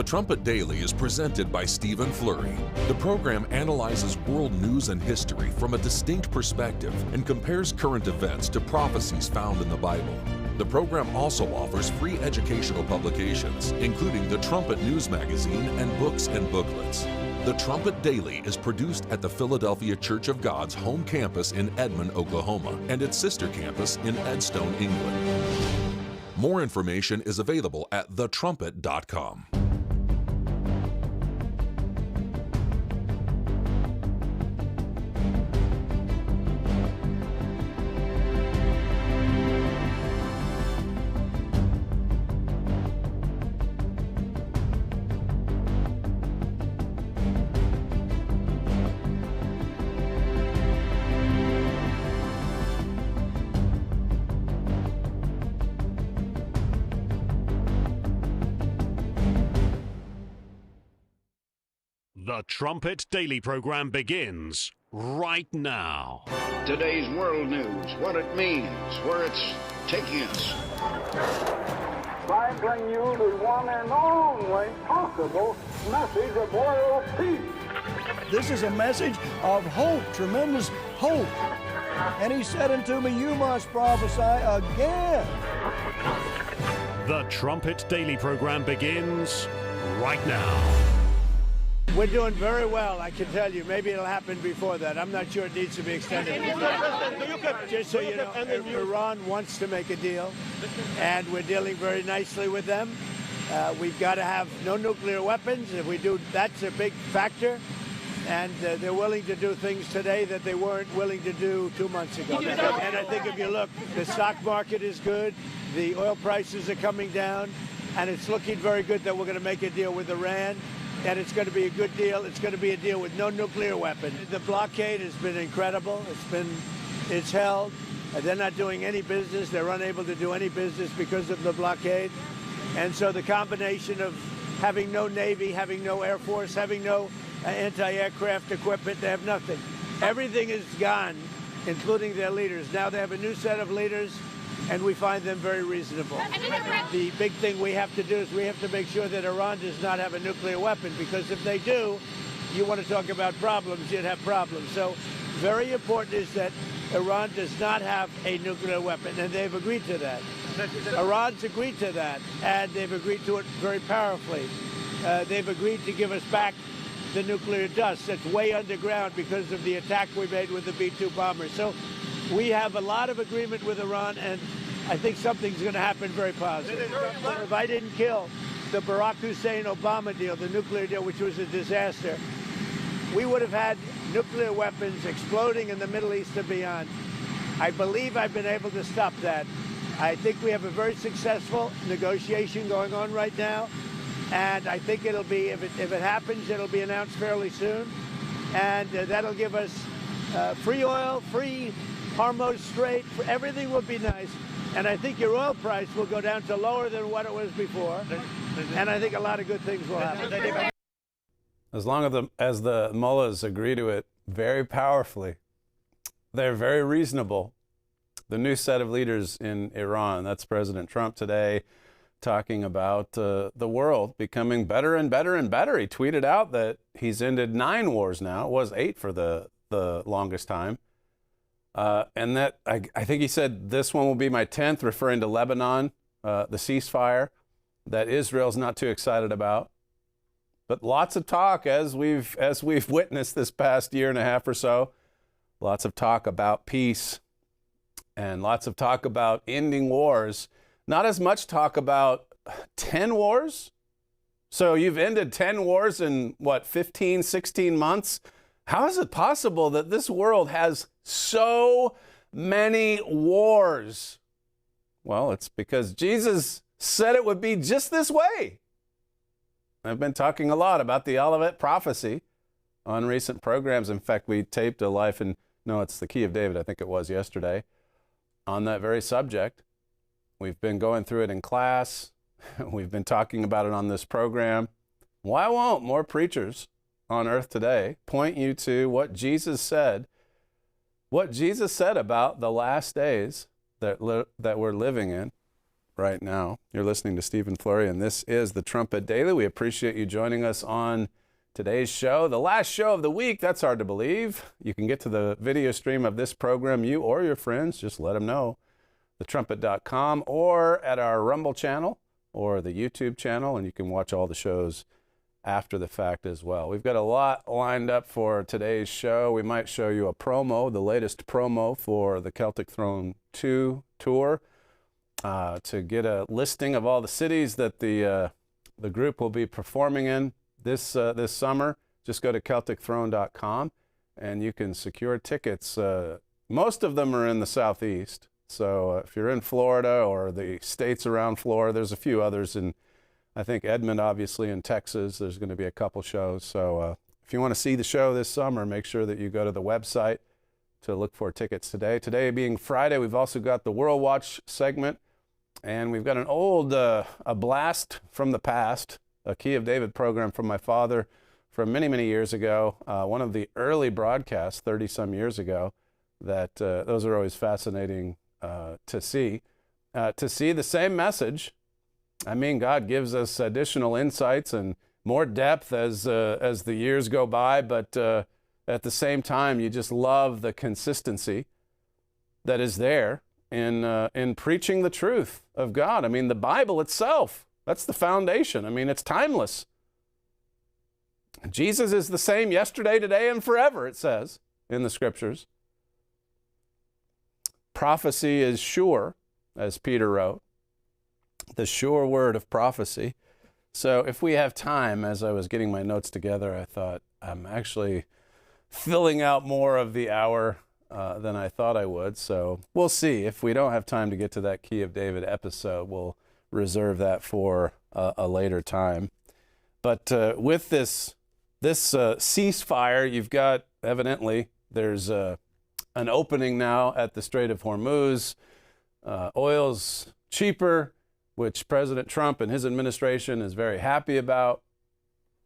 The Trumpet Daily is presented by Stephen Flurry. The program analyzes world news and history from a distinct perspective and compares current events to prophecies found in the Bible. The program also offers free educational publications, including the Trumpet News Magazine and books and booklets. The Trumpet Daily is produced at the Philadelphia Church of God's home campus in Edmond, Oklahoma, and its sister campus in Edstone, England. More information is available at thetrumpet.com. The Trumpet Daily program begins right now. Today's world news, what it means, where it's taking us. I bring you the one and only possible message of world peace. This is a message of hope, tremendous hope. And he said unto me, you must prophesy again. The Trumpet Daily program begins right now. We're doing very well, I can tell you. Maybe it'll happen before that. I'm not sure it needs to be extended. Just so you know, Iran wants to make a deal, and we're dealing very nicely with them. We've got to have no nuclear weapons. If we do, that's a big factor. And they're willing to do things today that they weren't willing to do 2 months ago. And I think if you look, the stock market is good, the oil prices are coming down, and it's looking very good that we're going to make a deal with Iran. And it's going to be a good deal. It's going to be a deal with no nuclear weapon. The blockade has been incredible. It's held. They're not doing any business. They're unable to do any business because of the blockade. And so the combination of having no Navy, having no Air Force, having no anti-aircraft equipment, they have nothing. Everything is gone, including their leaders. Now they have a new set of leaders, and we find them very reasonable. The big thing we have to do is we have to make sure that Iran does not have a nuclear weapon, because if they do, you want to talk about problems, you'd have problems. So very important is that Iran does not have a nuclear weapon, and they've agreed to that. Iran's agreed to that, and they've agreed to it very powerfully. They've agreed to give us back the nuclear dust that's way underground because of the attack we made with the B-2 bombers. So we have a lot of agreement with Iran, and I think something's going to happen very positive. If I didn't kill the Barack Hussein-Obama deal, the nuclear deal, which was a disaster, we would have had nuclear weapons exploding in the Middle East and beyond. I believe I've been able to stop that. I think we have a very successful negotiation going on right now, and I think it'll be, if it happens, it'll be announced fairly soon, and that'll give us free oil, free Hormuz Strait, everything will be nice, and I think your oil price will go down to lower than what it was before, and I think a lot of good things will happen. As long as the mullahs agree to it very powerfully, they're very reasonable. The new set of leaders in Iran, that's President Trump today, talking about the world becoming better and better and better. He tweeted out that he's ended 9 wars now. It was 8 for the longest time. And that I think he said this one will be my 10th, referring to Lebanon, the ceasefire that Israel's not too excited about. But lots of talk, as we've witnessed this past year and a half or so, lots of talk about peace and lots of talk about ending wars. Not as much talk about 10 wars. So you've ended 10 wars in, what, 15, 16 months? How is it possible that this world has so many wars? Well, it's because Jesus said it would be just this way. I've been talking a lot about the Olivet prophecy on recent programs. In fact, we taped a life in, no, it's the Key of David, I think it was yesterday, on that very subject. We've been going through it in class. We've been talking about it on this program. Why won't more preachers on earth today point you to what Jesus said about the last days that we're living in right now? You're listening to Stephen Flurry, and this is the Trumpet Daily. We appreciate you joining us on today's show, the last show of the week. That's hard to believe. You can get to the video stream of this program, you or your friends, just let them know, thetrumpet.com, or at our Rumble channel or the YouTube channel, and you can watch all the shows after the fact as well. We've got a lot lined up for today's show. We might show you a promo, the latest promo for the Celtic Throne 2 tour, to get a listing of all the cities that the group will be performing in this summer. Just go to CelticThrone.com and you can secure tickets. Most of them are in the Southeast. So if you're in Florida or the states around Florida, there's a few others in, I think, Edmond, obviously, in Texas. There's going to be a couple shows. So if you want to see the show this summer, make sure that you go to the website to look for tickets today. Today being Friday, we've also got the WorldWatch segment. And we've got an old, a blast from the past, a Key of David program from my father from many, many years ago. One of the early broadcasts, 30-some years ago, that those are always fascinating to see. to see the same message. I mean, God gives us additional insights and more depth as the years go by, but at the same time, you just love the consistency that is there in preaching the truth of God. I mean, the Bible itself, that's the foundation. I mean, it's timeless. Jesus is the same yesterday, today, and forever, it says in the Scriptures. Prophecy is sure, as Peter wrote, the sure word of prophecy. So if we have time, as I was getting my notes together, I thought I'm actually filling out more of the hour than I thought I would. So we'll see. If we don't have time to get to that Key of David episode, we'll reserve that for a later time. But with this ceasefire, you've got, evidently, there's an opening now at the Strait of Hormuz. Oil's cheaper, which President Trump and his administration is very happy about.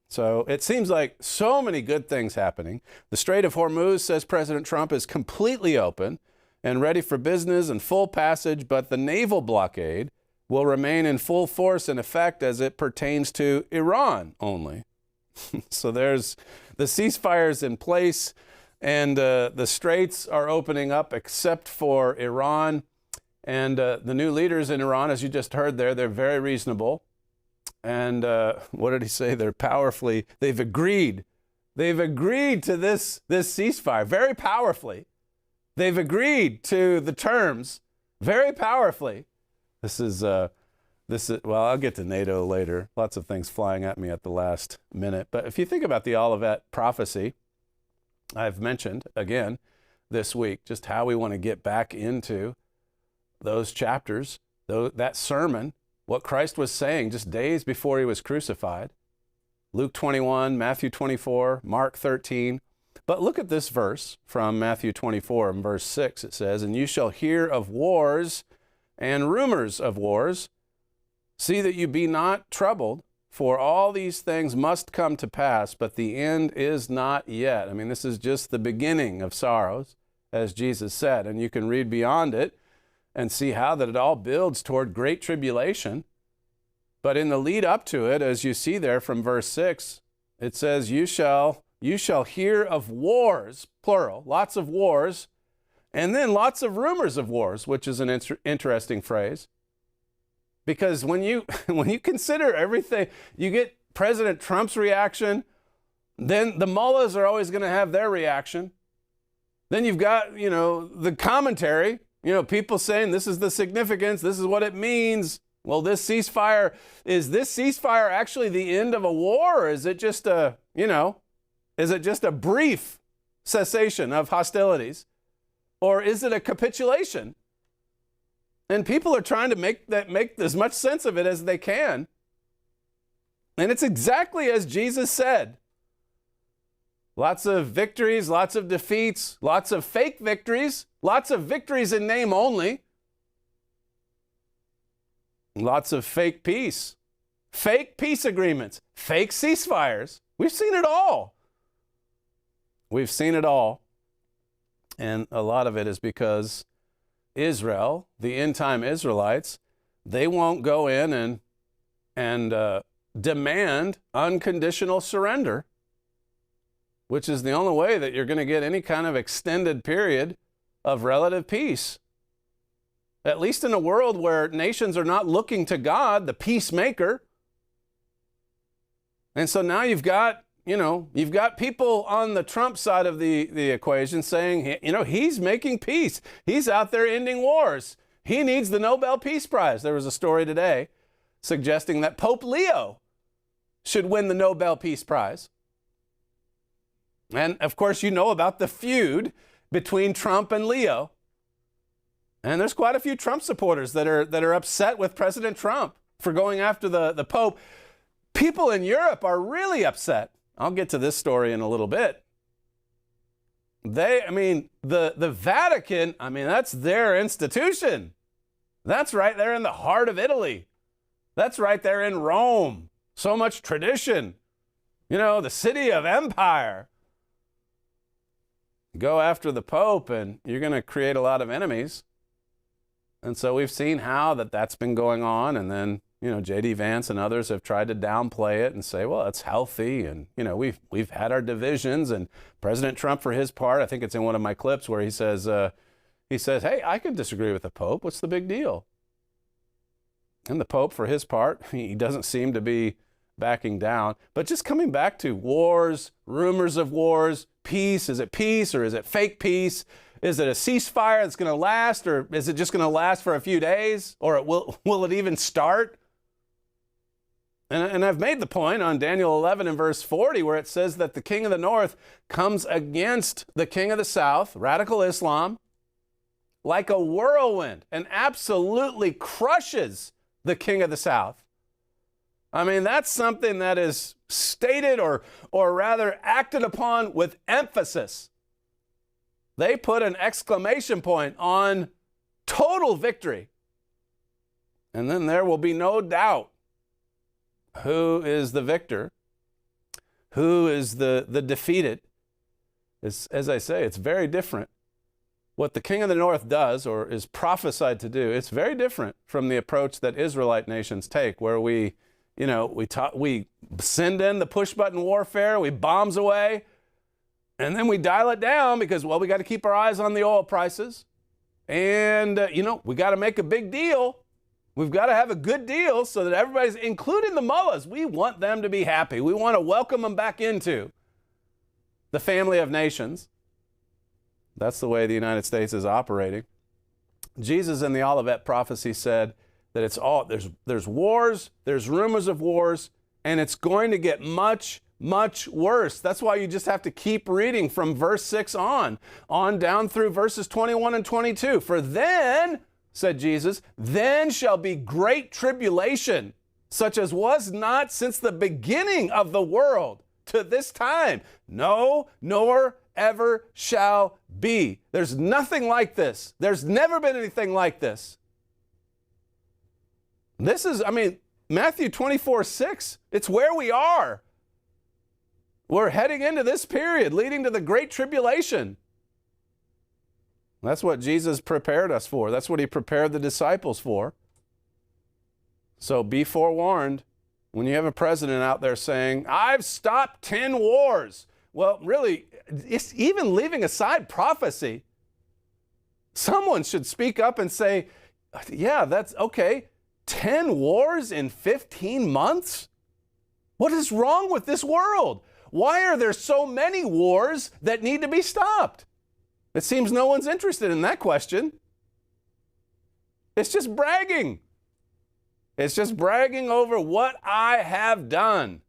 So it seems like so many good things happening. The Strait of Hormuz, says President Trump, is completely open and ready for business and full passage, but the naval blockade will remain in full force and effect as it pertains to Iran only. So there's the ceasefires in place, and the straits are opening up except for Iran. And the new leaders in Iran, as you just heard there, they're very reasonable. And what did he say? They've agreed to this ceasefire very powerfully. They've agreed to the terms very powerfully. This is, well, I'll get to NATO later. Lots of things flying at me at the last minute. But if you think about the Olivet prophecy, I've mentioned again this week just how we want to get back into those chapters, that sermon, what Christ was saying just days before he was crucified. Luke 21, Matthew 24, Mark 13. But look at this verse from Matthew 24, in verse 6. It says, "And you shall hear of wars and rumors of wars. See that you be not troubled, for all these things must come to pass, but the end is not yet." I mean, this is just the beginning of sorrows, as Jesus said. And you can read beyond it and see how that it all builds toward great tribulation. But in the lead up to it, as you see there from verse 6, it says, you shall hear of wars, plural, lots of wars, and then lots of rumors of wars, which is an interesting phrase. Because when you consider everything, you get President Trump's reaction, then the mullahs are always going to have their reaction. Then you've got, the commentary, people saying this is the significance, this is what it means. Well, is this ceasefire actually the end of a war? Or is it just a brief cessation of hostilities? Or is it a capitulation? And people are trying to make as much sense of it as they can. And it's exactly as Jesus said. Lots of victories, lots of defeats, lots of fake victories, lots of victories in name only. Lots of fake peace agreements, fake ceasefires. We've seen it all. We've seen it all. And a lot of it is because Israel, the end-time Israelites, they won't go in and demand unconditional surrender, which is the only way that you're going to get any kind of extended period of relative peace. At least in a world where nations are not looking to God, the peacemaker. And so now you've got people on the Trump side of the equation saying, he's making peace. He's out there ending wars. He needs the Nobel Peace Prize. There was a story today suggesting that Pope Leo should win the Nobel Peace Prize. And of course, you know about the feud between Trump and Leo. And there's quite a few Trump supporters that are upset with President Trump for going after the Pope. People in Europe are really upset. I'll get to this story in a little bit. The Vatican, that's their institution. That's right there in the heart of Italy. That's right there in Rome. So much tradition. The city of empire. Go after the Pope and you're going to create a lot of enemies. And so we've seen how that's been going on. And then, J.D. Vance and others have tried to downplay it and say, well, it's healthy. And, we've had our divisions. And President Trump, for his part, I think it's in one of my clips where he says, hey, I can disagree with the Pope. What's the big deal? And the Pope, for his part, he doesn't seem to be backing down. But just coming back to wars, rumors of wars, peace, is it peace or is it fake peace? Is it a ceasefire that's going to last, or is it just going to last for a few days? Or will it even start? And I've made the point on Daniel 11 and verse 40 where it says that the king of the north comes against the king of the south, radical Islam, like a whirlwind and absolutely crushes the king of the south. I mean, that's something that is stated or rather acted upon with emphasis. They put an exclamation point on total victory. And then there will be no doubt who is the victor, who is the defeated. As I say, it's very different. What the king of the north does or is prophesied to do, it's very different from the approach that Israelite nations take, where we send in the push-button warfare, we bombs away, and then we dial it down because, well, we got to keep our eyes on the oil prices. And, we got to make a big deal. We've got to have a good deal so that everybody's, including the mullahs, we want them to be happy. We want to welcome them back into the family of nations. That's the way the United States is operating. Jesus in the Olivet prophecy said that it's all, there's wars, there's rumors of wars, and it's going to get much, much worse. That's why you just have to keep reading from verse 6 on down through verses 21 and 22. For then, said Jesus, then shall be great tribulation, such as was not since the beginning of the world to this time. No, nor ever shall be. There's nothing like this. There's never been anything like this. This is, Matthew 24:6, it's where we are. We're heading into this period leading to the Great Tribulation. That's what Jesus prepared us for. That's what he prepared the disciples for. So be forewarned when you have a president out there saying, I've stopped 10 wars. Well, really, it's even leaving aside prophecy. Someone should speak up and say, yeah, that's okay. 10 wars in 15 months? What is wrong with this world? Why are there so many wars that need to be stopped? It seems no one's interested in that question. It's just bragging. It's just bragging over what I have done.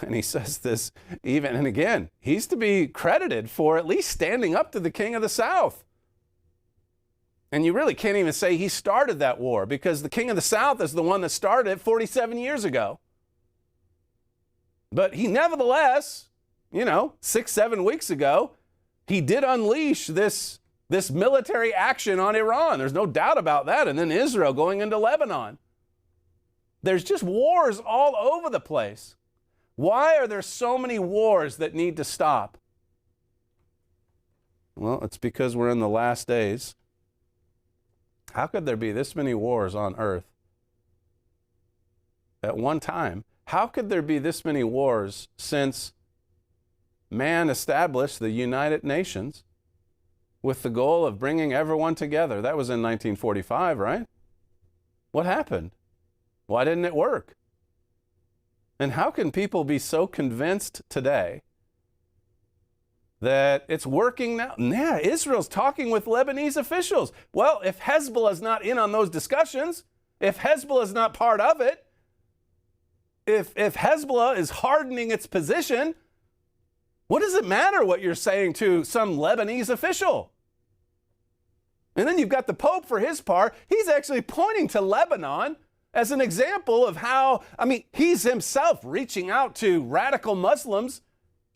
And he says this even, and again, he's to be credited for at least standing up to the king of the south. And you really can't even say he started that war, because the king of the south is the one that started it 47 years ago. But he nevertheless, 6-7 weeks ago, he did unleash this military action on Iran. There's no doubt about that. And then Israel going into Lebanon. There's just wars all over the place. Why are there so many wars that need to stop? Well, it's because we're in the last days. How could there be this many wars on earth at one time? How could there be this many wars since man established the United Nations with the goal of bringing everyone together? That was in 1945, right? What happened? Why didn't it work? And how can people be so convinced today that it's working now? Yeah, Israel's talking with Lebanese officials. Well, if Hezbollah is not in on those discussions, if Hezbollah is not part of it, if Hezbollah is hardening its position, what does it matter what you're saying to some Lebanese official? And then you've got the Pope, for his part. He's actually pointing to Lebanon as an example of how, he's himself reaching out to radical Muslims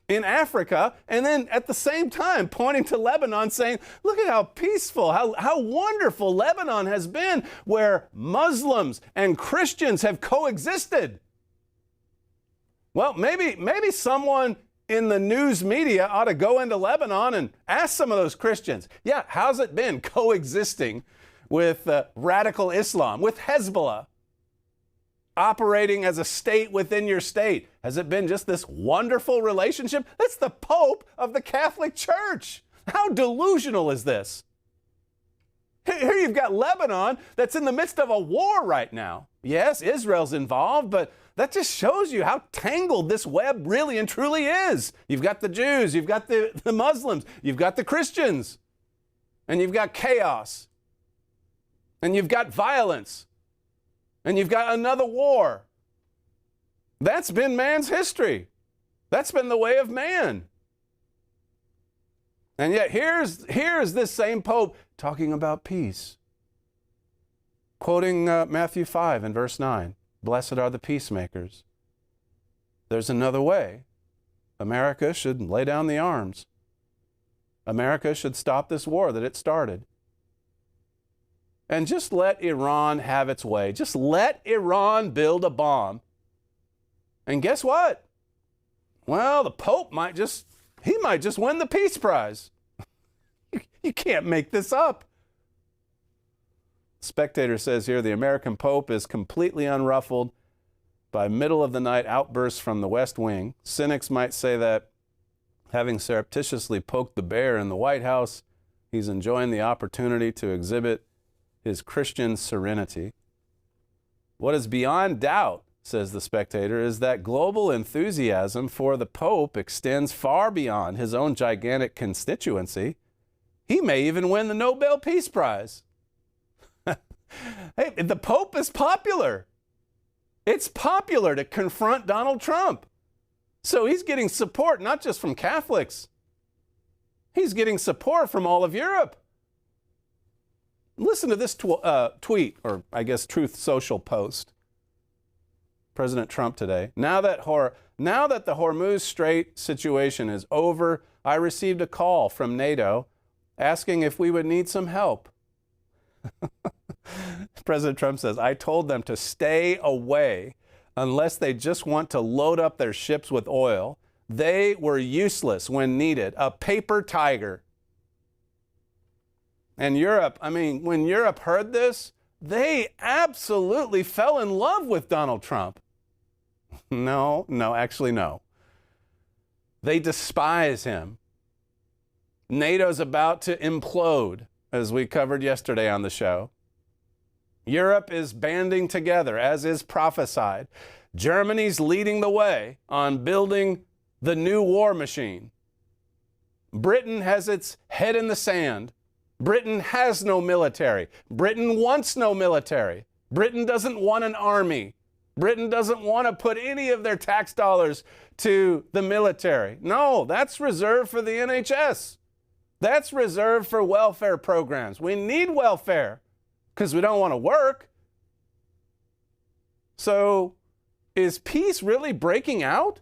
in Africa, and then at the same time pointing to Lebanon saying, look at how peaceful, how wonderful Lebanon has been, where Muslims and Christians have coexisted. Well, maybe someone in the news media ought to go into Lebanon and ask some of those Christians, yeah, how's it been coexisting with radical Islam, with Hezbollah, operating as a state within your state? Has it been just this wonderful relationship? That's the Pope of the Catholic Church. How delusional is this? Here you've got Lebanon that's in the midst of a war right now. Yes, Israel's involved, but that just shows you how tangled this web really and truly is. You've got the Jews, you've got the Muslims, you've got the Christians, and you've got chaos, and you've got violence, and you've got another war. That's been man's history. That's been the way of man. And yet here's this same Pope talking about peace. Quoting Matthew 5 and verse 9, blessed are the peacemakers. There's another way. America should lay down the arms. America should stop this war that it started. And just let Iran have its way. Just let Iran build a bomb. And guess what? Well, the Pope might just win the Peace Prize. You can't make this up. Spectator says here, the American Pope is completely unruffled by middle-of-the-night outbursts from the West Wing. Cynics might say that, having surreptitiously poked the bear in the White House, he's enjoying the opportunity to exhibit his Christian serenity. What is beyond doubt, says the Spectator, is that global enthusiasm for the Pope extends far beyond his own gigantic constituency. He may even win the Nobel Peace Prize. Hey, the Pope is popular. It's popular to confront Donald Trump. So he's getting support not just from Catholics. He's getting support from all of Europe. Listen to this tweet, or I guess Truth Social post. President Trump today. Now that the Hormuz Strait situation is over, I received a call from NATO asking if we would need some help. President Trump says, I told them to stay away unless they just want to load up their ships with oil. They were useless when needed, a paper tiger. And Europe, when Europe heard this, they absolutely fell in love with Donald Trump. No. They despise him. NATO's about to implode, as we covered yesterday on the show. Europe is banding together, as is prophesied. Germany's leading the way on building the new war machine. Britain has its head in the sand. Britain has no military. Britain wants no military. Britain doesn't want an army. Britain doesn't want to put any of their tax dollars to the military. No, that's reserved for the NHS. That's reserved for welfare programs. We need welfare because we don't want to work. So is peace really breaking out?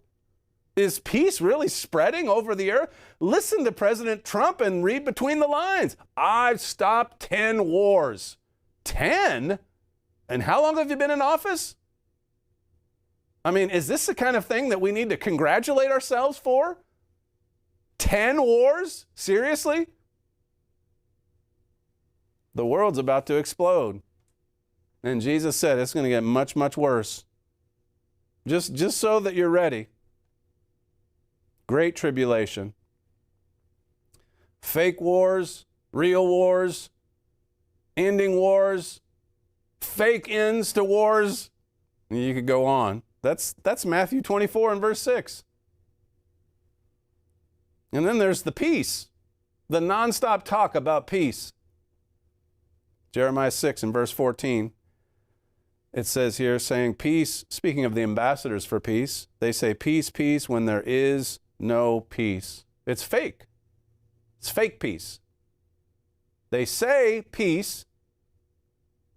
Is peace really spreading over the earth? Listen to President Trump and read between the lines. I've stopped 10 wars. 10? And how long have you been in office? Is this the kind of thing that we need to congratulate ourselves for? 10 wars? Seriously? The world's about to explode. And Jesus said it's going to get much, much worse. Just so that you're ready. Great tribulation. Fake wars, real wars, ending wars, fake ends to wars. You could go on. That's Matthew 24 and verse 6. And then there's the peace, the nonstop talk about peace. Jeremiah 6 and verse 14. It says here, saying peace, speaking of the ambassadors for peace, they say peace, peace, when there is no peace. It's fake. It's fake peace. They say peace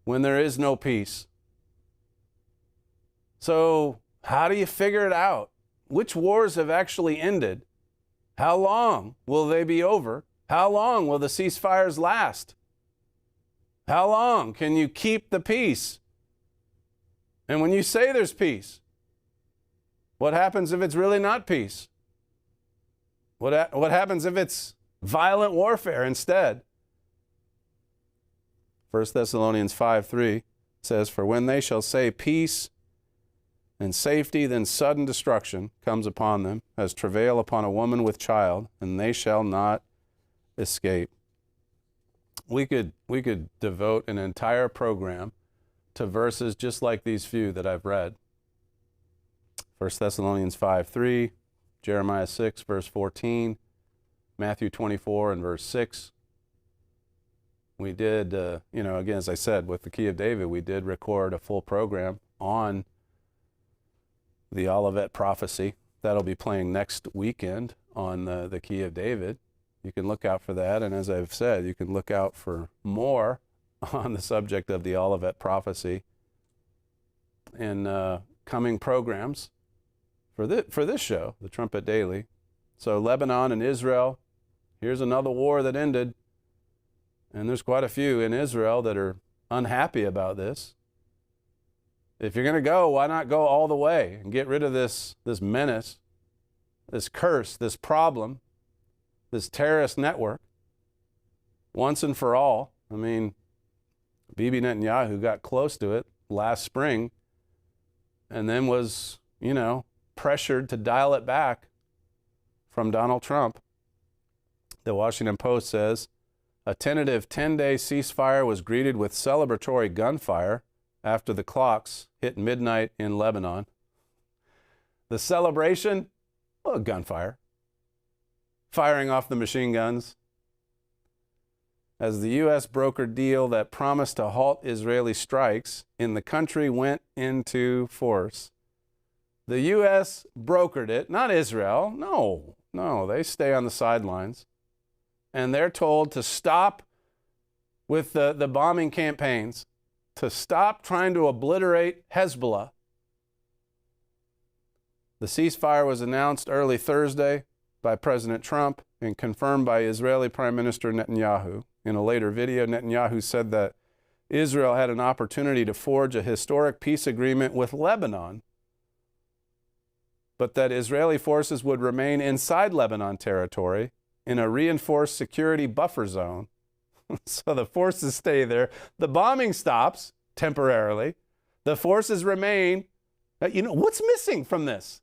when there is no peace. So how do you figure it out? Which wars have actually ended? How long will they be over? How long will the ceasefires last? How long can you keep the peace? And when you say there's peace, what happens if it's really not peace? What happens if it's violent warfare instead? 1 Thessalonians 5:3 says, "For when they shall say peace and safety, then sudden destruction comes upon them, as travail upon a woman with child, and they shall not escape." We could devote an entire program to verses just like these few that I've read. 1 Thessalonians 5:3, Jeremiah 6, verse 14, Matthew 24 and verse 6. We did, again, as I said, with the Key of David, we did record a full program on the Olivet prophecy. That'll be playing next weekend on the Key of David. You can look out for that. And as I've said, you can look out for more on the subject of the Olivet prophecy in coming programs for this show, the Trumpet Daily. So Lebanon and Israel, here's another war that ended. And there's quite a few in Israel that are unhappy about this. If you're going to go, why not go all the way and get rid of this menace, this curse, this problem, this terrorist network, once and for all? I mean, Bibi Netanyahu got close to it last spring and then was, pressured to dial it back from Donald Trump. The Washington Post says, a tentative 10-day ceasefire was greeted with celebratory gunfire after the clocks hit midnight in Lebanon. The celebration? Well, gunfire. Firing off the machine guns. As the U.S. brokered deal that promised to halt Israeli strikes in the country went into force. The U.S. brokered it, not Israel. No, they stay on the sidelines. And they're told to stop with the bombing campaigns, to stop trying to obliterate Hezbollah. The ceasefire was announced early Thursday by President Trump and confirmed by Israeli Prime Minister Netanyahu. In a later video, Netanyahu said that Israel had an opportunity to forge a historic peace agreement with Lebanon, but that Israeli forces would remain inside Lebanon territory in a reinforced security buffer zone. So the forces stay there. The bombing stops temporarily. The forces remain. What's missing from this?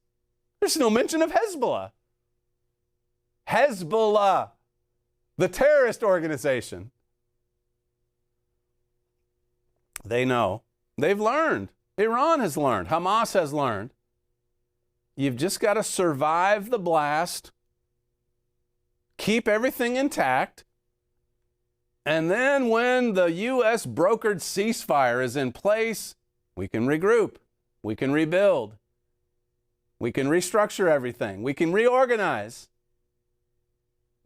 There's no mention of Hezbollah. Hezbollah, the terrorist organization. They know. They've learned. Iran has learned. Hamas has learned. You've just got to survive the blast, keep everything intact, and then when the U.S. brokered ceasefire is in place, we can regroup, we can rebuild, we can restructure everything, we can reorganize.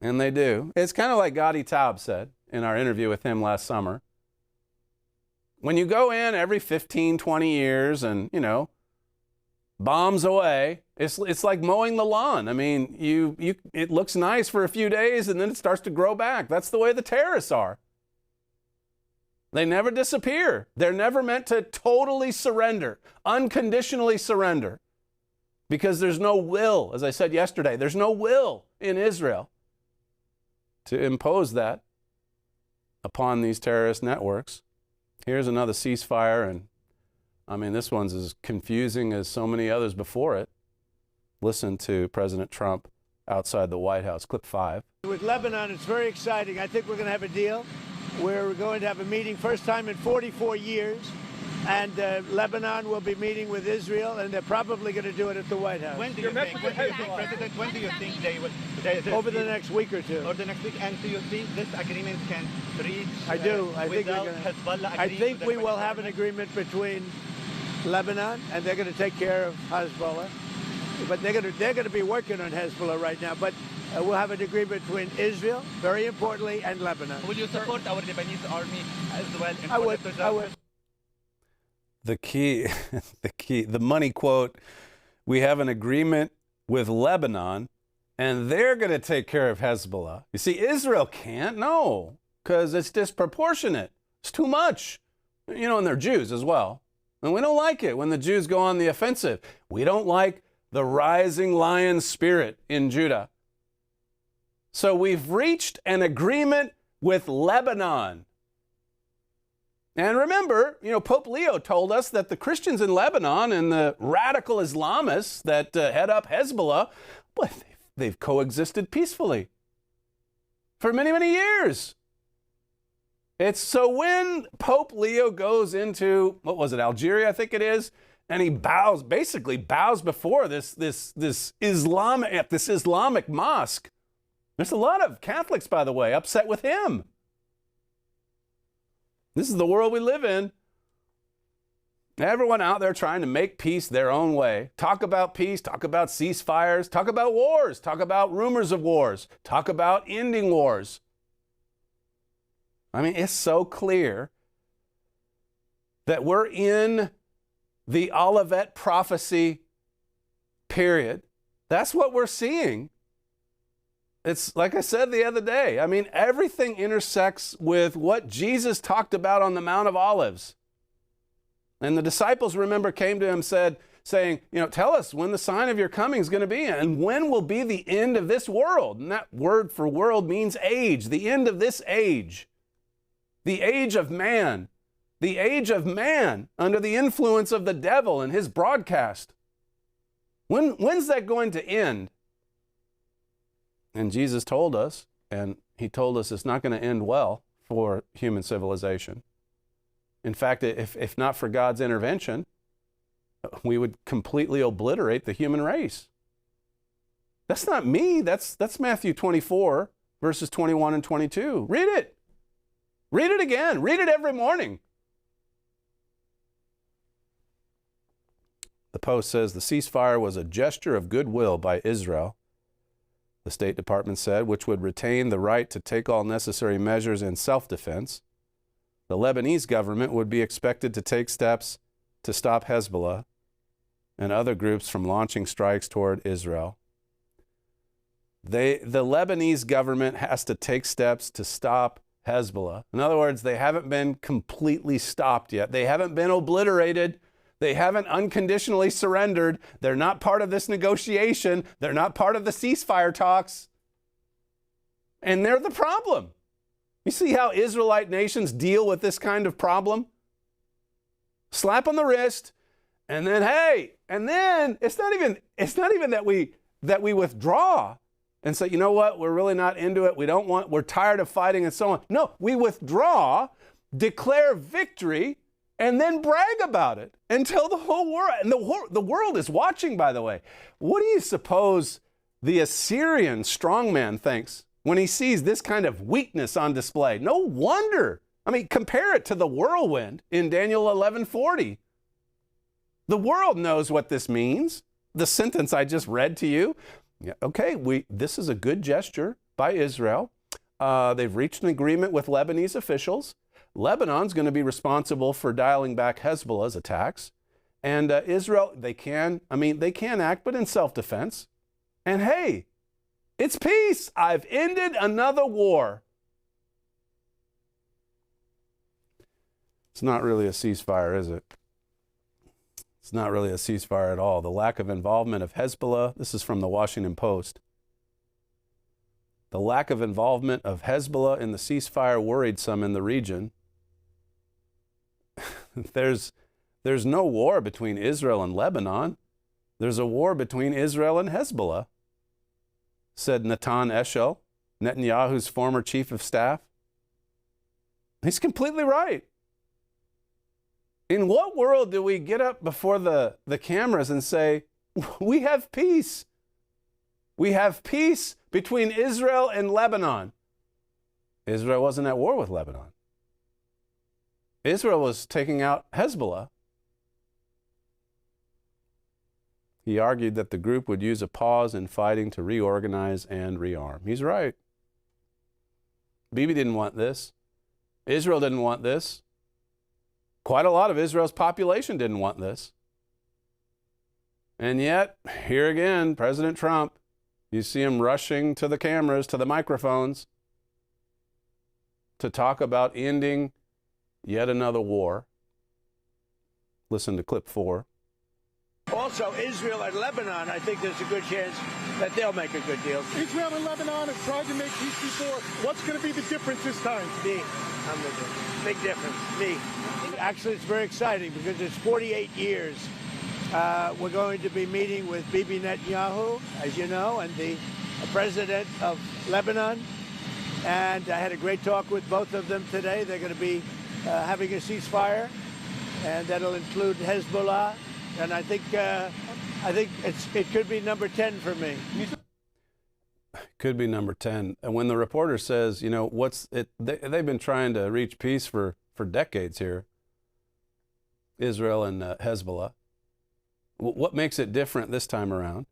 And they do. It's kind of like Gadi Taub said in our interview with him last summer. When you go in every 15, 20 years and, bombs away, it's like mowing the lawn. I mean, it looks nice for a few days and then it starts to grow back. That's the way the terrorists are. They never disappear. They're never meant to totally surrender, unconditionally surrender, because there's no will, as I said yesterday, there's no will in Israel to impose that upon these terrorist networks. Here's another ceasefire, and this one's as confusing as so many others before it. Listen to President Trump outside the White House. Clip 5. With Lebanon, it's very exciting. I think we're going to have a deal. We're going to have a meeting, first time in 44 years. And Lebanon will be meeting with Israel, and they're probably going to do it at the White House. When do you think, President, when do you think they will? Over the next week or two. Or the next week. And do you think this agreement can reach? I do. I think without Hezbollah I think we will have an agreement between Lebanon, and they're going to take care of Hezbollah. But they're going to be working on Hezbollah right now. But we'll have an agreement between Israel, very importantly, and Lebanon. Will you support our Lebanese army as well? I would. The money quote, we have an agreement with Lebanon and they're going to take care of Hezbollah. You see, Israel can't, no, because it's disproportionate. It's too much. And they're Jews as well. And we don't like it when the Jews go on the offensive. We don't like the rising lion spirit in Judah. So we've reached an agreement with Lebanon. And remember, Pope Leo told us that the Christians in Lebanon and the radical Islamists that head up Hezbollah, well, they've coexisted peacefully for many, many years. It's so when Pope Leo goes into, Algeria, I think it is, and he basically bows before this Islamic mosque. There's a lot of Catholics, by the way, upset with him. This is the world we live in. Everyone out there trying to make peace their own way. Talk about peace, talk about ceasefires, talk about wars, talk about rumors of wars, talk about ending wars. I mean, it's so clear that we're in the Olivet prophecy period. That's what we're seeing. It's like I said the other day. I mean, everything intersects with what Jesus talked about on the Mount of Olives. And the disciples, remember, came to him saying, tell us when the sign of your coming is going to be, and when will be the end of this world? And that word for world means age, the end of this age, the age of man under the influence of the devil and his broadcast. When's that going to end? And Jesus told us, and he told us it's not going to end well for human civilization. In fact, if not for God's intervention, we would completely obliterate the human race. That's not me. That's Matthew 24, verses 21 and 22. Read it. Read it again. Read it every morning. The Post says the ceasefire was a gesture of goodwill by Israel, the State Department said, which would retain the right to take all necessary measures in self-defense. The Lebanese government would be expected to take steps to stop Hezbollah and other groups from launching strikes toward Israel. The Lebanese government has to take steps to stop Hezbollah. In other words, they haven't been completely stopped yet. They haven't been obliterated. They haven't unconditionally surrendered. They're not part of this negotiation. They're not part of the ceasefire talks. And they're the problem. You see how Israelite nations deal with this kind of problem? Slap on the wrist, and then it's not even that we withdraw and say, you know what, we're really not into it. We're tired of fighting and so on. No, we withdraw, declare victory, and then brag about it until the whole world, and the world is watching, by the way. What do you suppose the Assyrian strongman thinks when he sees this kind of weakness on display? No wonder. I mean, compare it to the whirlwind in Daniel 11:40. The world knows what this means. The sentence I just read to you. Yeah, okay, this is a good gesture by Israel. They've reached an agreement with Lebanese officials. Lebanon's going to be responsible for dialing back Hezbollah's attacks. And Israel, they can act, but in self-defense. And hey, it's peace. I've ended another war. It's not really a ceasefire, is it? It's not really a ceasefire at all. The lack of involvement of Hezbollah, this is from the Washington Post. The lack of involvement of Hezbollah in the ceasefire worried some in the region. There's no war between Israel and Lebanon. There's a war between Israel and Hezbollah, said Natan Eshel, Netanyahu's former chief of staff. He's completely right. In what world do we get up before the cameras and say, we have peace? We have peace between Israel and Lebanon. Israel wasn't at war with Lebanon. Israel was taking out Hezbollah. He argued that the group would use a pause in fighting to reorganize and rearm. He's right. Bibi didn't want this. Israel didn't want this. Quite a lot of Israel's population didn't want this. And yet, here again, President Trump, you see him rushing to the cameras, to the microphones, to talk about ending yet another war. Listen to clip 4. All also Israel and Lebanon, I think there's a good chance that they'll make a good deal. Israel and Lebanon have tried to make peace before. What's going to be the difference this time? Me. I'm the difference. Big difference. Me. Actually, it's very exciting because it's 48 years. We're going to be meeting with Bibi Netanyahu, as you know, and the president of Lebanon. And I had a great talk with both of them today. They're going to be having a ceasefire, and that'll include Hezbollah. And I think it could be number 10 for me. Could be number 10. And when the reporter says, you know, they've been trying to reach peace for decades here, Israel and Hezbollah. What makes it different this time around?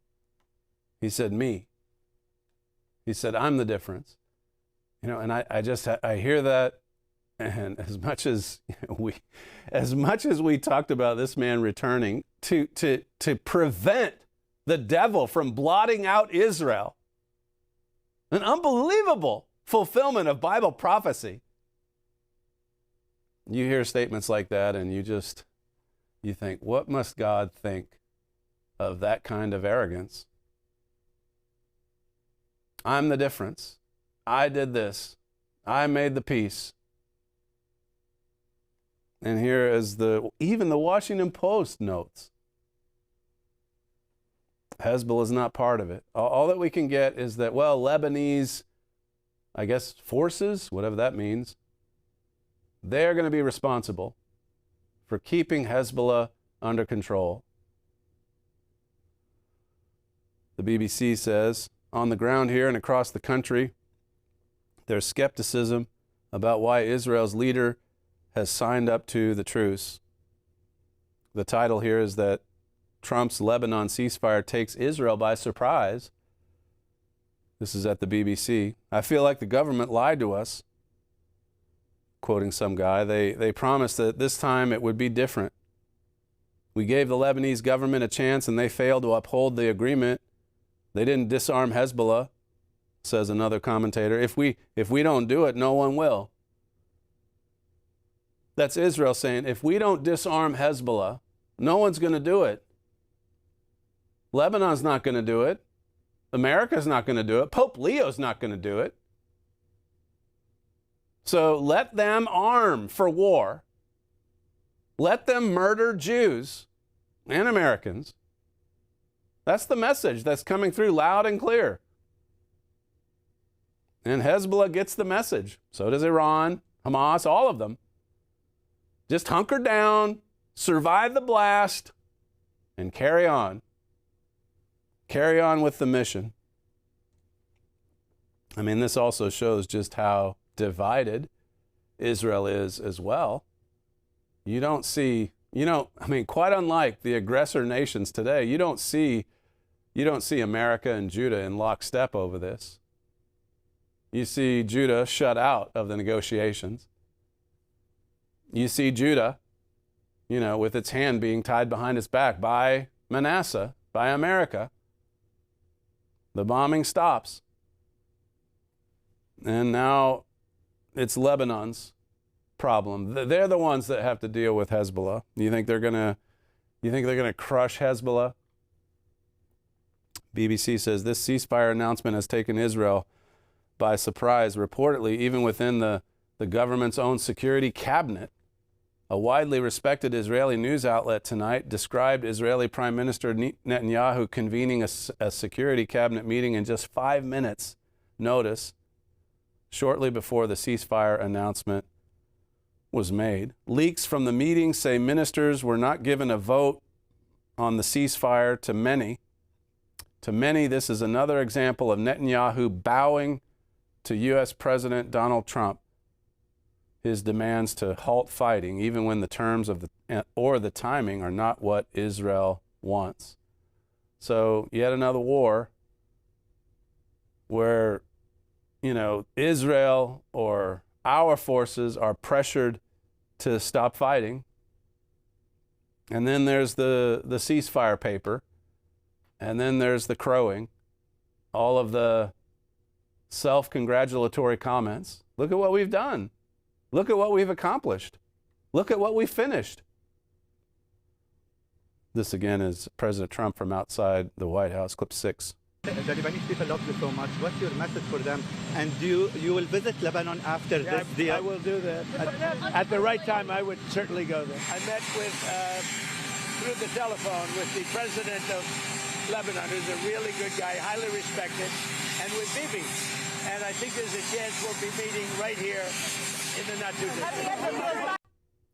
He said, me. He said, I'm the difference. You know, and I hear that, and as much as we talked about this man returning to prevent the devil from blotting out Israel, an unbelievable fulfillment of Bible prophecy. You hear statements like that, and you think, what must God think of that kind of arrogance? I'm the difference. I did this. I made the peace. And here is even the Washington Post notes, Hezbollah is not part of it. All that we can get is that, well, Lebanese, I guess, forces, whatever that means, they're going to be responsible for keeping Hezbollah under control. The BBC says, on the ground here and across the country, there's skepticism about why Israel's leader has signed up to the truce. The title here is that Trump's Lebanon ceasefire takes Israel by surprise. This is at the BBC. I feel like the government lied to us. Quoting some guy, they promised that this time it would be different. We gave the Lebanese government a chance and they failed to uphold the agreement. They didn't disarm Hezbollah, says another commentator. If we don't do it, no one will. That's Israel saying, if we don't disarm Hezbollah, no one's going to do it. Lebanon's not going to do it. America's not going to do it. Pope Leo's not going to do it. So let them arm for war. Let them murder Jews and Americans. That's the message that's coming through loud and clear. And Hezbollah gets the message. So does Iran, Hamas, all of them. Just hunker down, survive the blast, and carry on. Carry on with the mission. I mean, this also shows just how divided Israel is as well. You don't see, quite unlike the aggressor nations today, you don't see America and Judah in lockstep over this. You see Judah shut out of the negotiations. You see Judah, with its hand being tied behind its back by Manasseh, by America. The bombing stops. And now it's Lebanon's problem. They're the ones that have to deal with Hezbollah. You think they're gonna crush Hezbollah? BBC says this ceasefire announcement has taken Israel by surprise, reportedly even within the government's own security cabinet. A widely respected Israeli news outlet tonight described Israeli Prime Minister Netanyahu convening a security cabinet meeting in just 5 minutes' notice, shortly before the ceasefire announcement was made. Leaks from the meeting say ministers were not given a vote on the ceasefire. To many, this is another example of Netanyahu bowing to U.S. President Donald Trump, his demands to halt fighting, even when the terms of the timing are not what Israel wants. So yet another war where, Israel or our forces are pressured to stop fighting. And then there's the ceasefire paper. And then there's the crowing, all of the self-congratulatory comments. Look at what we've done. Look at what we've accomplished. Look at what we finished. This again is President Trump from outside the White House, clip 6. The Lebanese people love you so much. What's your message for them? And you will visit Lebanon after this deal? I will do that. At the right time, I would certainly go there. I met with, through the telephone, with the president of Lebanon, who's a really good guy, highly respected, and with Bibi. And I think there's a chance we'll be meeting right here in the not-too-distant future.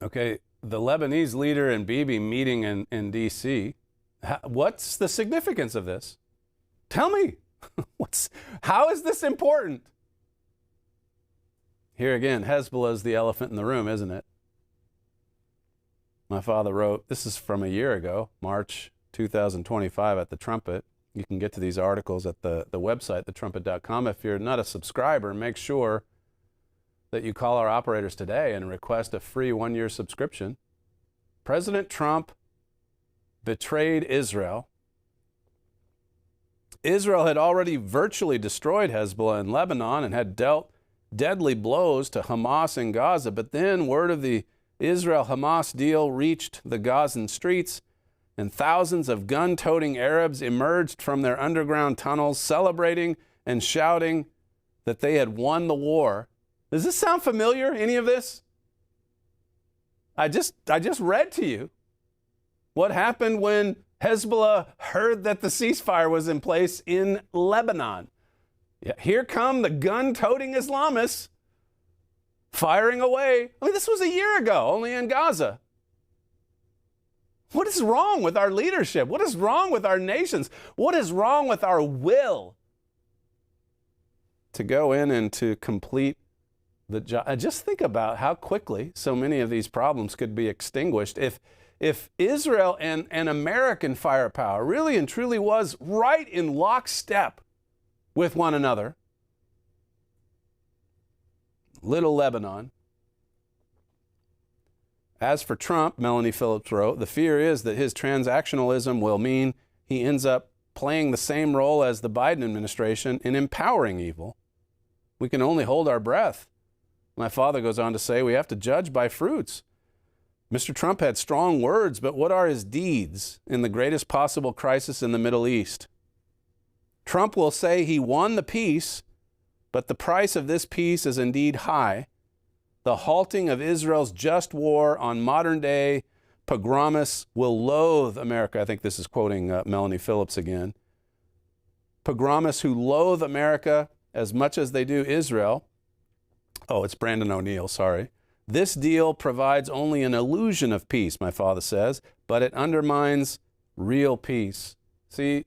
Okay, the Lebanese leader and Bibi meeting in D.C. What's the significance of this? Tell me. How is this important? Here again, Hezbollah is the elephant in the room, isn't it? My father wrote, this is from a year ago, March 2025 at the Trumpet. You can get to these articles at the website, thetrumpet.com. If you're not a subscriber, make sure that you call our operators today and request a free 1-year subscription. President Trump betrayed Israel. Israel had already virtually destroyed Hezbollah in Lebanon and had dealt deadly blows to Hamas in Gaza. But then word of the Israel-Hamas deal reached the Gazan streets, and thousands of gun-toting Arabs emerged from their underground tunnels, celebrating and shouting that they had won the war. Does this sound familiar, any of this? I just read to you what happened when Hezbollah heard that the ceasefire was in place in Lebanon. Here come the gun-toting Islamists firing away. I mean, this was a year ago, only in Gaza. What is wrong with our leadership? What is wrong with our nations? What is wrong with our will to go in and to complete the job? Just think about how quickly so many of these problems could be extinguished if Israel and American firepower really and truly was right in lockstep with one another. Little Lebanon. As for Trump, Melanie Phillips wrote, the fear is that his transactionalism will mean he ends up playing the same role as the Biden administration in empowering evil. We can only hold our breath. My father goes on to say, we have to judge by fruits. Mr. Trump had strong words, but what are his deeds in the greatest possible crisis in the Middle East? Trump will say he won the peace, but the price of this peace is indeed high. The halting of Israel's just war on modern-day pogromists will loathe America. I think this is quoting Melanie Phillips again. Pogromists who loathe America as much as they do Israel. Oh, it's Brandon O'Neill, sorry. This deal provides only an illusion of peace, my father says, but it undermines real peace. See,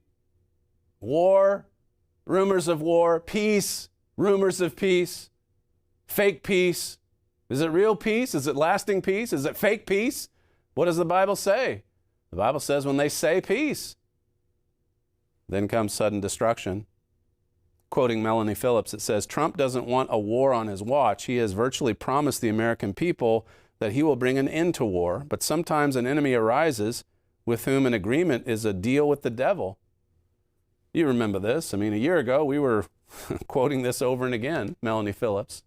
war, rumors of war, peace, rumors of peace, fake peace. Is it real peace? Is it lasting peace? Is it fake peace? What does the Bible say? The Bible says when they say peace, then comes sudden destruction. Quoting Melanie Phillips, it says, Trump doesn't want a war on his watch. He has virtually promised the American people that he will bring an end to war, but sometimes an enemy arises with whom an agreement is a deal with the devil. You remember this. I mean, a year ago, we were quoting this over and again, Melanie Phillips,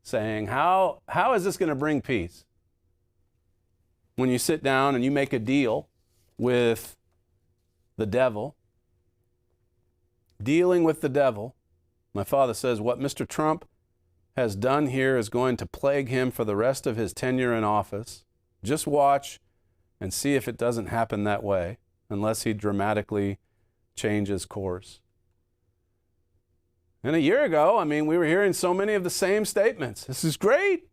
saying, how is this going to bring peace? When you sit down and you make a deal with the devil, dealing with the devil, my father says what Mr. Trump has done here is going to plague him for the rest of his tenure in office. Just watch and see if it doesn't happen that way, unless he dramatically changes course. And a year ago, I mean, we were hearing so many of the same statements. This is great.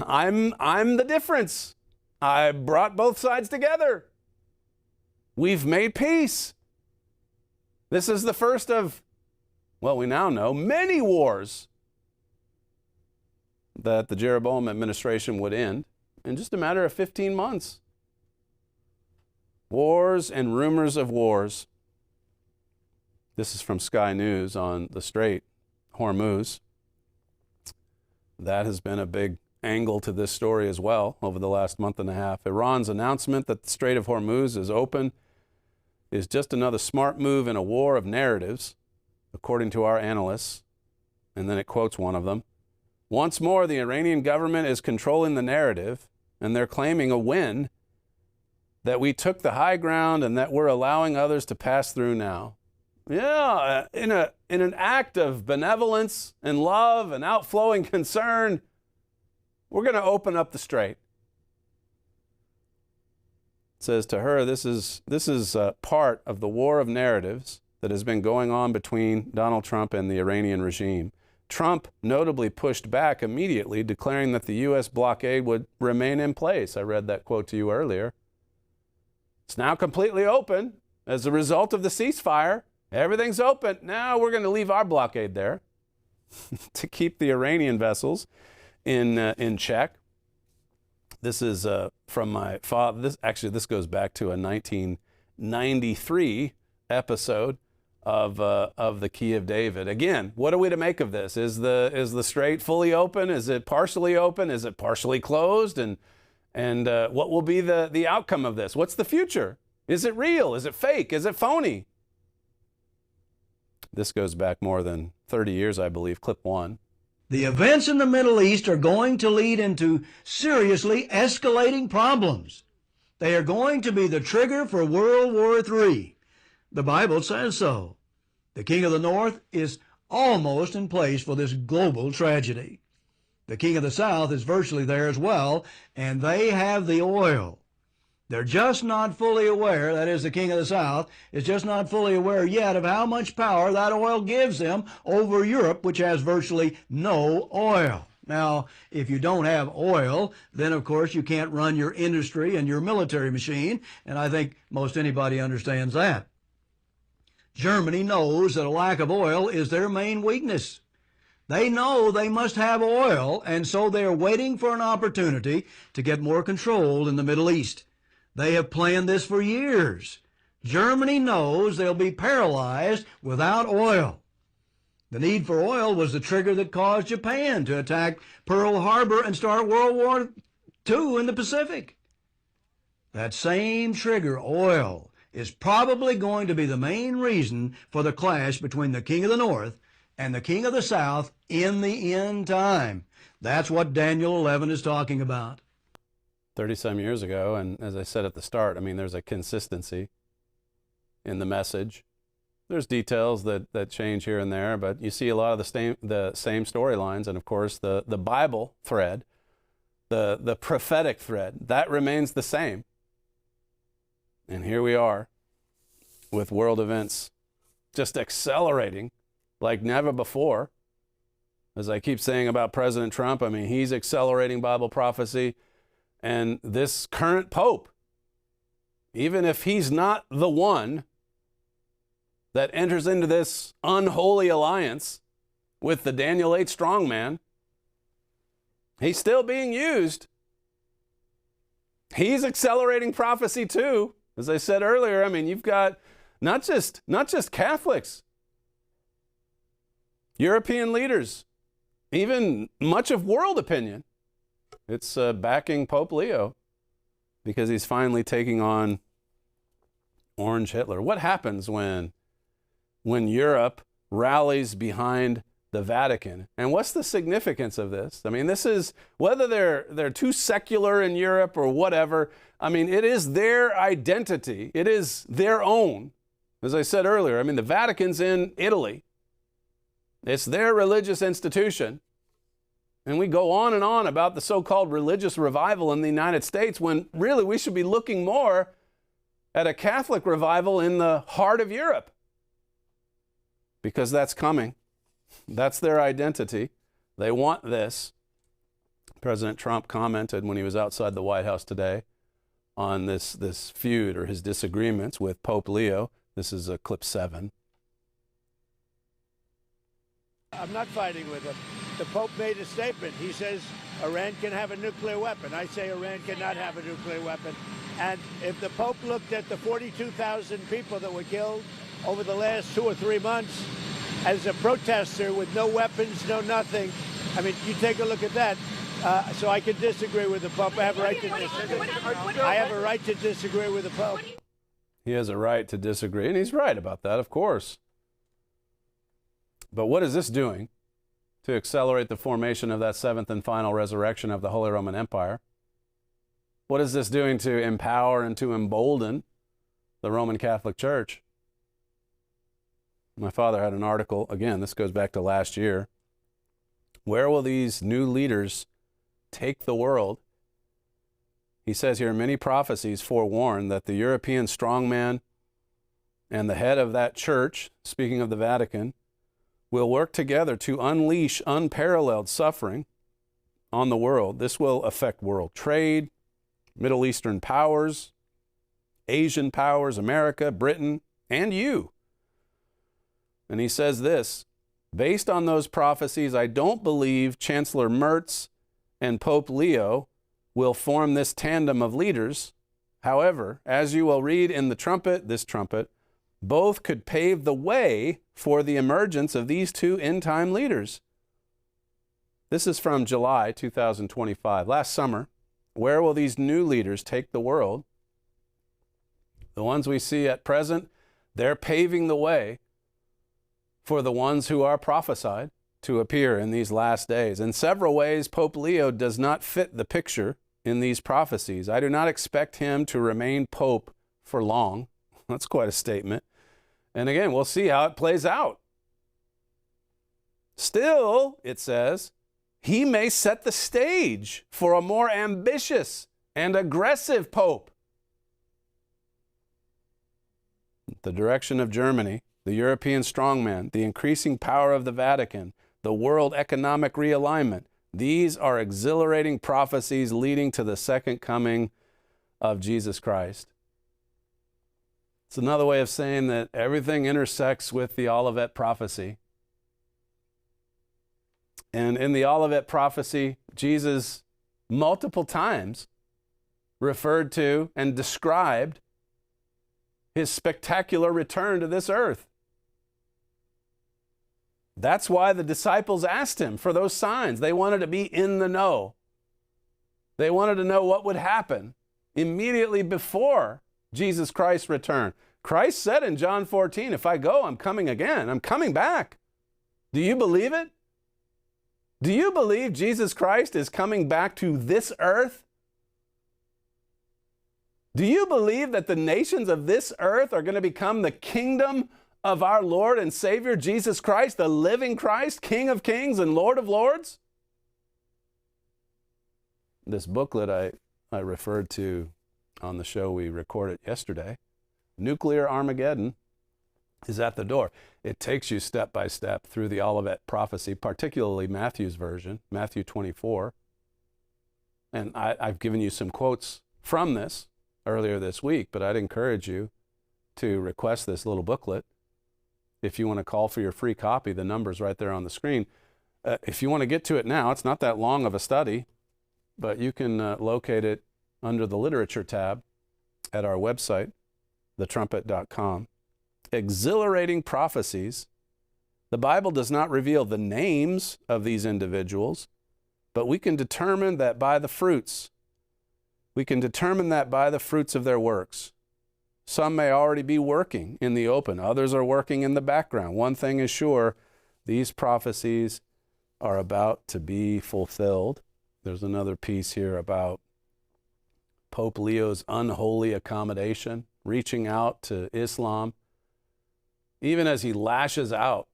I'm the difference. I brought both sides together. We've made peace. This is the first of, well, we now know, many wars that the Jeroboam administration would end in just a matter of 15 months. Wars and rumors of wars. This is from Sky News on the Strait of Hormuz. That has been a big angle to this story as well over the last month and a half. Iran's announcement that the Strait of Hormuz is open is just another smart move in a war of narratives, according to our analysts. And then it quotes one of them. Once more, the Iranian government is controlling the narrative, and they're claiming a win that we took the high ground and that we're allowing others to pass through now. Yeah, in an act of benevolence and love and outflowing concern, we're going to open up the strait. It says to her, this is part of the war of narratives that has been going on between Donald Trump and the Iranian regime. Trump notably pushed back immediately, declaring that the U.S. blockade would remain in place. I read that quote to you earlier. It's now completely open as a result of the ceasefire. Everything's open. Now we're going to leave our blockade there to keep the Iranian vessels in check. This is from my father. This goes back to a 1993 episode of the Key of David. Again, what are we to make of this? Is the strait fully open? Is it partially open? Is it partially closed? And what will be the outcome of this? What's the future? Is it real? Is it fake? Is it phony? This goes back more than 30 years, I believe. Clip 1. The events in the Middle East are going to lead into seriously escalating problems. They are going to be the trigger for World War III. The Bible says so. The king of the north is almost in place for this global tragedy. The king of the south is virtually there as well, and they have the oil. They're just not fully aware, that is, the king of the south is just not fully aware yet of how much power that oil gives them over Europe, which has virtually no oil. Now, if you don't have oil, then of course you can't run your industry and your military machine, and I think most anybody understands that. Germany knows that a lack of oil is their main weakness. They know they must have oil, and so they are waiting for an opportunity to get more control in the Middle East. They have planned this for years. Germany knows they'll be paralyzed without oil. The need for oil was the trigger that caused Japan to attack Pearl Harbor and start World War II in the Pacific. That same trigger, oil, is probably going to be the main reason for the clash between the king of the north and the king of the south in the end time. That's what Daniel 11 is talking about. 30-some years ago, and as I said at the start, I mean, there's a consistency in the message. There's details that change here and there, but you see a lot of the same storylines, and of course the Bible thread, the prophetic thread, that remains the same. And here we are with world events just accelerating like never before. As I keep saying about President Trump, I mean, he's accelerating Bible prophecy. And this current Pope, even if he's not the one that enters into this unholy alliance with the Daniel 8 strongman, he's still being used. He's accelerating prophecy too. As I said earlier, I mean, you've got not just Catholics, European leaders, even much of world opinion. It's backing Pope Leo because he's finally taking on Orange Hitler. What happens when Europe rallies behind the Vatican? And what's the significance of this? I mean, this is, whether they're too secular in Europe or whatever, I mean, it is their identity. It is their own. As I said earlier, I mean, the Vatican's in Italy. It's their religious institution. And we go on and on about the so-called religious revival in the United States when really we should be looking more at a Catholic revival in the heart of Europe. Because that's coming. That's their identity. They want this. President Trump commented when he was outside the White House today on this feud or his disagreements with Pope Leo. This is clip 7. I'm not fighting with him. The Pope made a statement. He says Iran can have a nuclear weapon. I say Iran cannot have a nuclear weapon. And if the Pope looked at the 42,000 people that were killed over the last 2 or 3 months as a protester with no weapons, no nothing, I mean, you take a look at that. So I can disagree with the Pope. I have a right to disagree. I have a right to disagree with the Pope. He has a right to disagree, and he's right about that, of course. But what is this doing to accelerate the formation of that 7th and final resurrection of the Holy Roman Empire? What is this doing to empower and to embolden the Roman Catholic Church? My father had an article, again, this goes back to last year. Where will these new leaders take the world? He says here, many prophecies forewarn that the European strongman and the head of that church, speaking of the Vatican, will work together to unleash unparalleled suffering on the world. This will affect world trade, Middle Eastern powers, Asian powers, America, Britain, and you. And he says this, based on those prophecies, I don't believe Chancellor Merz and Pope Leo will form this tandem of leaders. However, as you will read in the Trumpet, this Trumpet, both could pave the way for the emergence of these two end-time leaders. This is from July 2025, last summer. Where will these new leaders take the world? The ones we see at present, they're paving the way for the ones who are prophesied to appear in these last days. In several ways, Pope Leo does not fit the picture in these prophecies. I do not expect him to remain Pope for long. That's quite a statement. And again, we'll see how it plays out. Still, it says, he may set the stage for a more ambitious and aggressive Pope. The direction of Germany, the European strongman, the increasing power of the Vatican, the world economic realignment, these are exhilarating prophecies leading to the second coming of Jesus Christ. It's another way of saying that everything intersects with the Olivet prophecy. And in the Olivet prophecy, Jesus multiple times referred to and described his spectacular return to this earth. That's why the disciples asked him for those signs. They wanted to be in the know. They wanted to know what would happen immediately before Jesus Christ's return. Christ said in John 14, if I go, I'm coming again. I'm coming back. Do you believe it? Do you believe Jesus Christ is coming back to this earth? Do you believe that the nations of this earth are going to become the kingdom of our Lord and Savior Jesus Christ, the living Christ, King of Kings and Lord of Lords? This booklet I referred to on the show we recorded yesterday, Nuclear Armageddon, is at the door. It takes you step by step through the Olivet prophecy, particularly Matthew's version, Matthew 24. And I've given you some quotes from this earlier this week, but I'd encourage you to request this little booklet. If you want to call for your free copy, the number's right there on the screen. If you want to get to it now, it's not that long of a study, but you can locate it under the literature tab at our website, thetrumpet.com. Exhilarating prophecies. The Bible does not reveal the names of these individuals, but we can determine that by the fruits. We can determine that by the fruits of their works. Some may already be working in the open. Others are working in the background. One thing is sure, these prophecies are about to be fulfilled. There's another piece here about Pope Leo's unholy accommodation, reaching out to Islam, even as he lashes out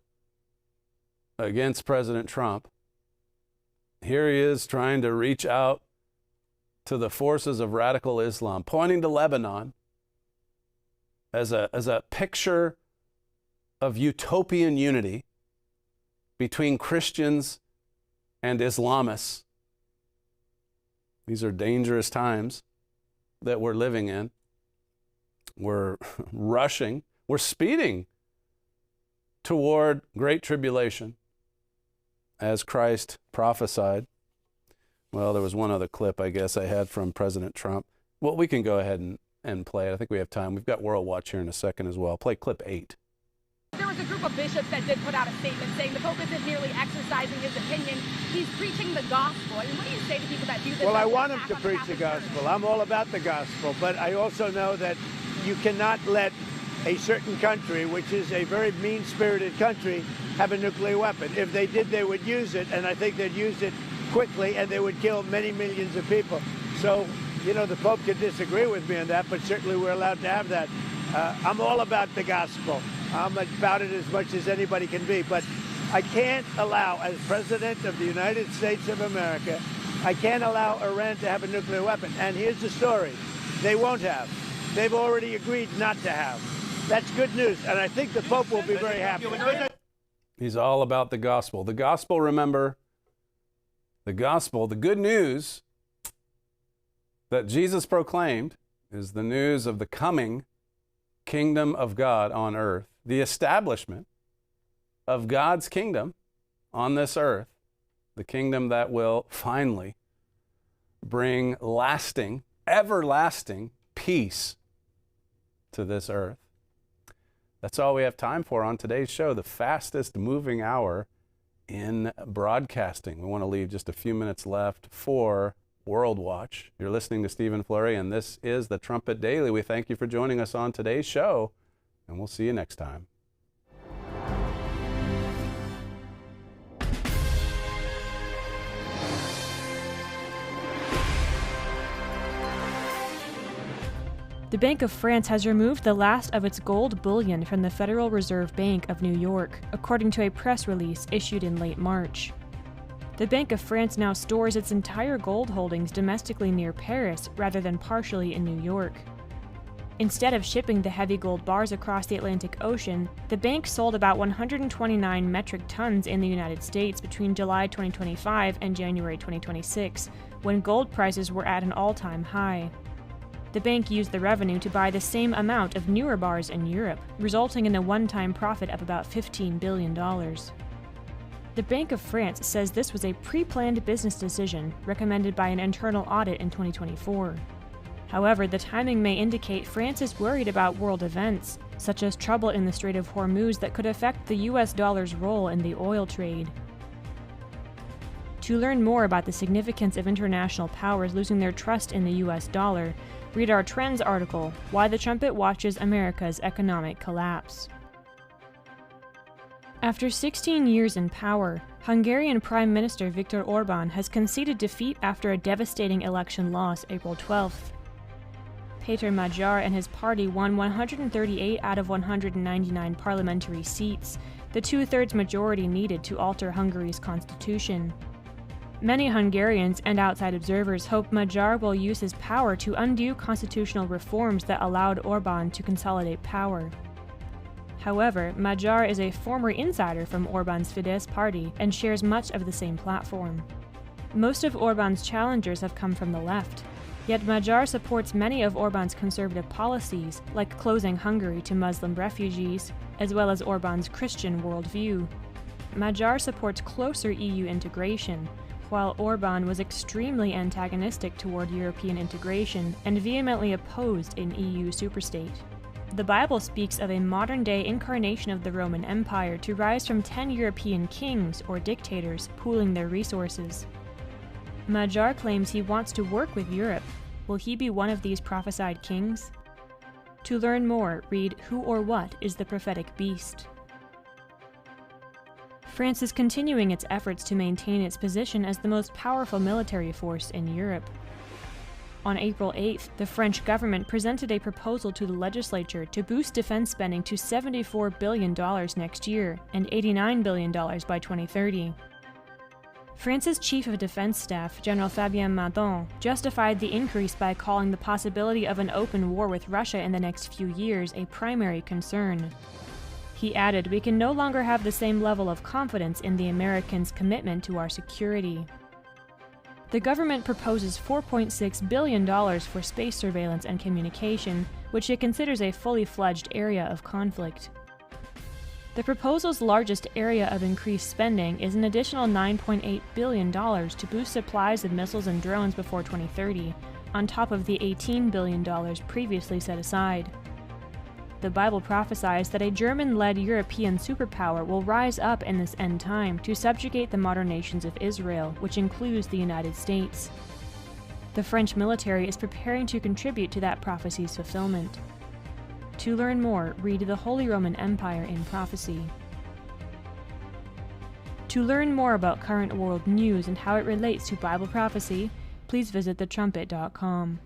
against President Trump. Here he is trying to reach out to the forces of radical Islam, pointing to Lebanon as a picture of utopian unity between Christians and Islamists. These are dangerous times that we're living in. We're rushing, we're speeding toward great tribulation, as Christ prophesied. Well, there was one other clip, I guess, I had from President Trump. Well, we can go ahead and play it. I think we have time. We've got WorldWatch here in a second as well. Play clip 8. There was a group of bishops that did put out a statement saying the Pope isn't merely exercising his opinion, he's preaching the gospel. I mean, what do you say to people that do this? Well, I want him to preach the gospel. I'm all about the gospel, but I also know that you cannot let a certain country, which is a very mean-spirited country, have a nuclear weapon. If they did, they would use it, and I think they'd use it quickly, and they would kill many millions of people. So You know, the Pope could disagree with me on that, but certainly we're allowed to have that. I'm all about the gospel. I'm about it as much as anybody can be, but I can't allow, as President of the United States of America, I can't allow Iran to have a nuclear weapon. And here's the story. They won't have. They've already agreed not to have. That's good news, and I think the Pope will be very happy. He's all about the gospel. The gospel, remember, the gospel, the good news that Jesus proclaimed is the news of the coming kingdom of God on earth, the establishment of God's kingdom on this earth, the kingdom that will finally bring lasting, everlasting peace to this earth. That's all we have time for on today's show, the fastest moving hour in broadcasting. We want to leave just a few minutes left for WorldWatch. You're listening to Stephen Flurry, and this is the Trumpet Daily. We thank you for joining us on today's show, and we'll see you next time. The Bank of France has removed the last of its gold bullion from the Federal Reserve Bank of New York, according to a press release issued in late March. The Bank of France now stores its entire gold holdings domestically near Paris rather than partially in New York. Instead of shipping the heavy gold bars across the Atlantic Ocean, the bank sold about 129 metric tons in the United States between July 2025 and January 2026, when gold prices were at an all-time high. The bank used the revenue to buy the same amount of newer bars in Europe, resulting in a one-time profit of about $15 billion. The Bank of France says this was a pre-planned business decision recommended by an internal audit in 2024. However, the timing may indicate France is worried about world events, such as trouble in the Strait of Hormuz that could affect the US dollar's role in the oil trade. To learn more about the significance of international powers losing their trust in the US dollar, read our Trends article, Why the Trumpet Watches America's Economic Collapse. After 16 years in power, Hungarian Prime Minister Viktor Orbán has conceded defeat after a devastating election loss April 12th. Péter Magyar and his party won 138 out of 199 parliamentary seats, the two-thirds majority needed to alter Hungary's constitution. Many Hungarians and outside observers hope Magyar will use his power to undo constitutional reforms that allowed Orbán to consolidate power. However, Magyar is a former insider from Orbán's Fidesz party and shares much of the same platform. Most of Orbán's challengers have come from the left, yet Magyar supports many of Orbán's conservative policies, like closing Hungary to Muslim refugees, as well as Orbán's Christian worldview. Magyar supports closer EU integration, while Orbán was extremely antagonistic toward European integration and vehemently opposed an EU superstate. The Bible speaks of a modern-day incarnation of the Roman Empire to rise from 10 European kings or dictators pooling their resources. Magyar claims he wants to work with Europe. Will he be one of these prophesied kings? To learn more, read Who or What is the Prophetic Beast? France is continuing its efforts to maintain its position as the most powerful military force in Europe. On April 8th, the French government presented a proposal to the legislature to boost defense spending to $74 billion next year and $89 billion by 2030. France's Chief of Defense Staff, General Fabien Maudon, justified the increase by calling the possibility of an open war with Russia in the next few years a primary concern. He added, "We can no longer have the same level of confidence in the Americans' commitment to our security." The government proposes $4.6 billion for space surveillance and communication, which it considers a fully fledged area of conflict. The proposal's largest area of increased spending is an additional $9.8 billion to boost supplies of missiles and drones before 2030, on top of the $18 billion previously set aside. The Bible prophesies that a German-led European superpower will rise up in this end time to subjugate the modern nations of Israel, which includes the United States. The French military is preparing to contribute to that prophecy's fulfillment. To learn more, read The Holy Roman Empire in Prophecy. To learn more about current world news and how it relates to Bible prophecy, please visit thetrumpet.com.